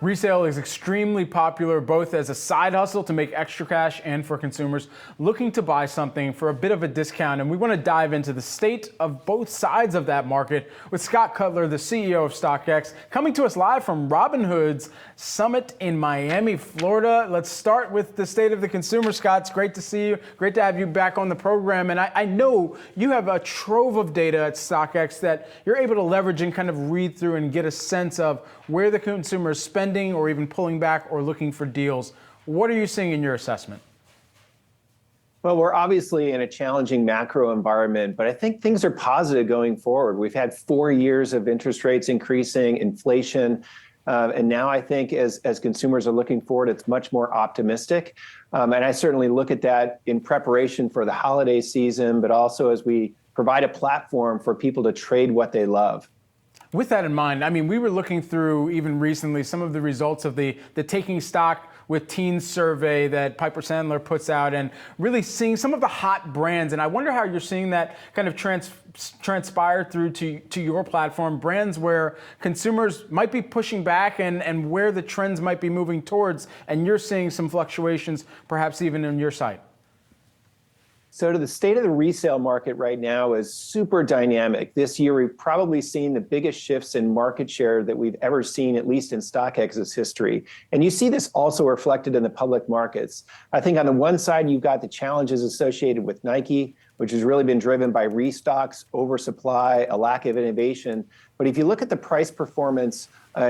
Resale is extremely popular both as a side hustle to make extra cash and for consumers looking to buy something for a bit of a discount. And we want to dive into the state of both sides of that market with Scott Cutler, the CEO of StockX, coming to us live from Robinhood's Summit in Miami, Florida. Let's start with the state of the consumer, Scott. It's great to see you. Great to have you back on the program. And I know you have a trove of data at StockX that you're able to leverage and kind of read through and get a sense of where the consumer is spending or even pulling back or looking for deals. What are you seeing in your assessment? Well, we're obviously in a challenging macro environment, but I think things are positive going forward. We've had 4 years of interest rates increasing, inflation, and now I think as consumers are looking forward, it's much more optimistic. And I certainly look at that in preparation for the holiday season, but also as we provide a platform for people to trade what they love. With that in mind, I mean, we were looking through even recently some of the results of the Taking Stock with Teens survey that Piper Sandler puts out and really seeing some of the hot brands. And I wonder how you're seeing that kind of transpire through to your platform, brands where consumers might be pushing back and where the trends might be moving towards. And you're seeing some fluctuations, perhaps even on your site. So the state of the resale market right now is super dynamic. This year, we've probably seen the biggest shifts in market share that we've ever seen, at least in StockX's history. And you see this also reflected in the public markets. I think on the one side, you've got the challenges associated with Nike, which has really been driven by restocks, oversupply, a lack of innovation. But if you look at the price performance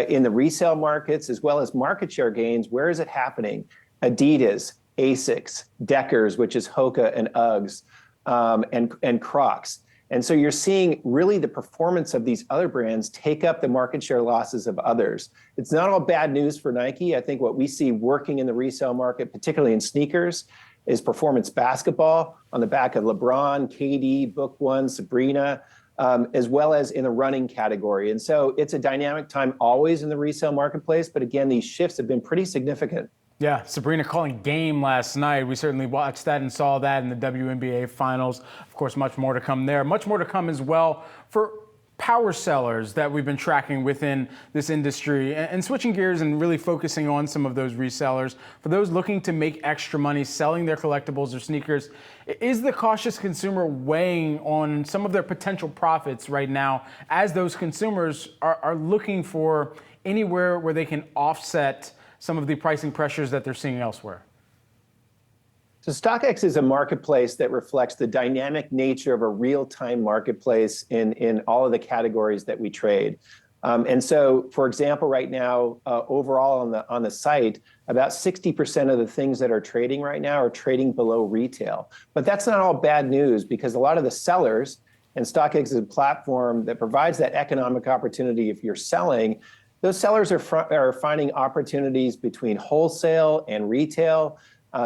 in the resale markets, as well as market share gains, where is it happening? Adidas, Asics, Deckers, which is Hoka and Uggs, and Crocs. And so you're seeing really the performance of these other brands take up the market share losses of others. It's not all bad news for Nike. I think what we see working in the resale market, particularly in sneakers, is performance basketball on the back of LeBron, KD, Book One, Sabrina, as well as in the running category. And so it's a dynamic time always in the resale marketplace. But again, these shifts have been pretty significant. Yeah, Sabrina calling game last night. We certainly watched that and saw that in the WNBA finals. Of course, much more to come there. Much more to come as well for power sellers that we've been tracking within this industry, and switching gears and really focusing on some of those resellers. For those looking to make extra money selling their collectibles or sneakers, is the cautious consumer weighing on some of their potential profits right now as those consumers are looking for anywhere where they can offset some of the pricing pressures that they're seeing elsewhere? So StockX is a marketplace that reflects the dynamic nature of a real-time marketplace in all of the categories that we trade. And so, for example, right now, overall on the site, about 60% of the things that are trading right now are trading below retail. But that's not all bad news, because a lot of the sellers, and StockX is a platform that provides that economic opportunity if you're selling. Those sellers are finding opportunities between wholesale and retail.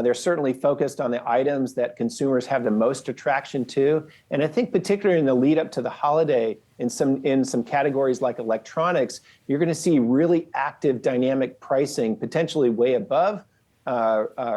They're certainly focused on the items that consumers have the most attraction to. And I think particularly in the lead up to the holiday, in some categories like electronics, you're going to see really active dynamic pricing, potentially way above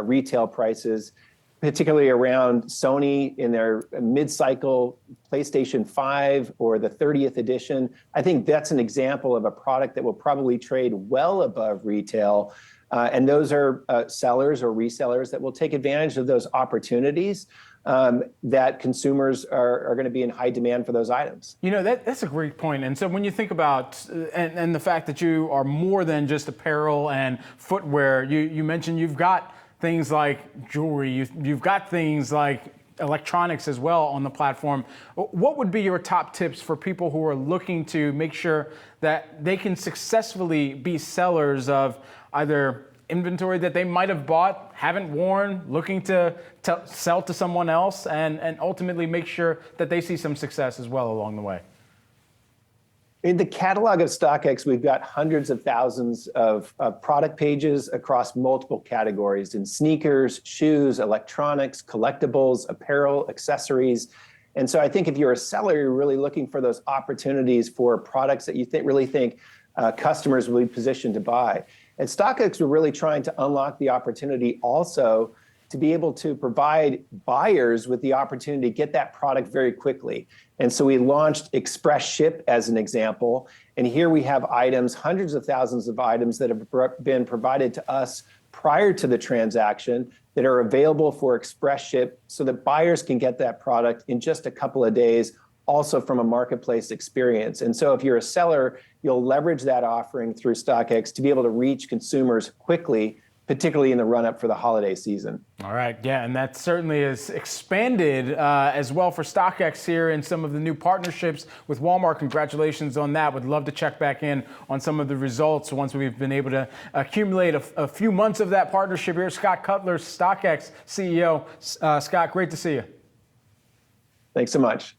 retail prices, particularly around Sony in their mid-cycle PlayStation 5 or the 30th edition. I think that's an example of a product that will probably trade well above retail. And those are sellers or resellers that will take advantage of those opportunities that consumers are going to be in high demand for those items. You know, that's a great point. And so when you think about, and the fact that you are more than just apparel and footwear, you mentioned you've got things like jewelry, you've got things like electronics as well on the platform. What would be your top tips for people who are looking to make sure that they can successfully be sellers of either inventory that they might have bought, haven't worn, looking to sell to someone else, and ultimately make sure that they see some success as well along the way? In the catalog of StockX, we've got hundreds of thousands of product pages across multiple categories in sneakers, shoes, electronics, collectibles, apparel, accessories. And so I think if you're a seller, you're really looking for those opportunities for products that you really think customers will be positioned to buy. At StockX, we're really trying to unlock the opportunity also to be able to provide buyers with the opportunity to get that product very quickly. And so we launched Express Ship as an example. And here we have items, hundreds of thousands of items that have been provided to us prior to the transaction that are available for Express Ship so that buyers can get that product in just a couple of days, also from a marketplace experience. And so if you're a seller, you'll leverage that offering through StockX to be able to reach consumers quickly, particularly in the run-up for the holiday season. All right, yeah, and that certainly has expanded as well for StockX here in some of the new partnerships with Walmart. Congratulations on that. Would love to check back in on some of the results once we've been able to accumulate a few months of that partnership here. Scott Cutler, StockX CEO. Scott, great to see you. Thanks so much.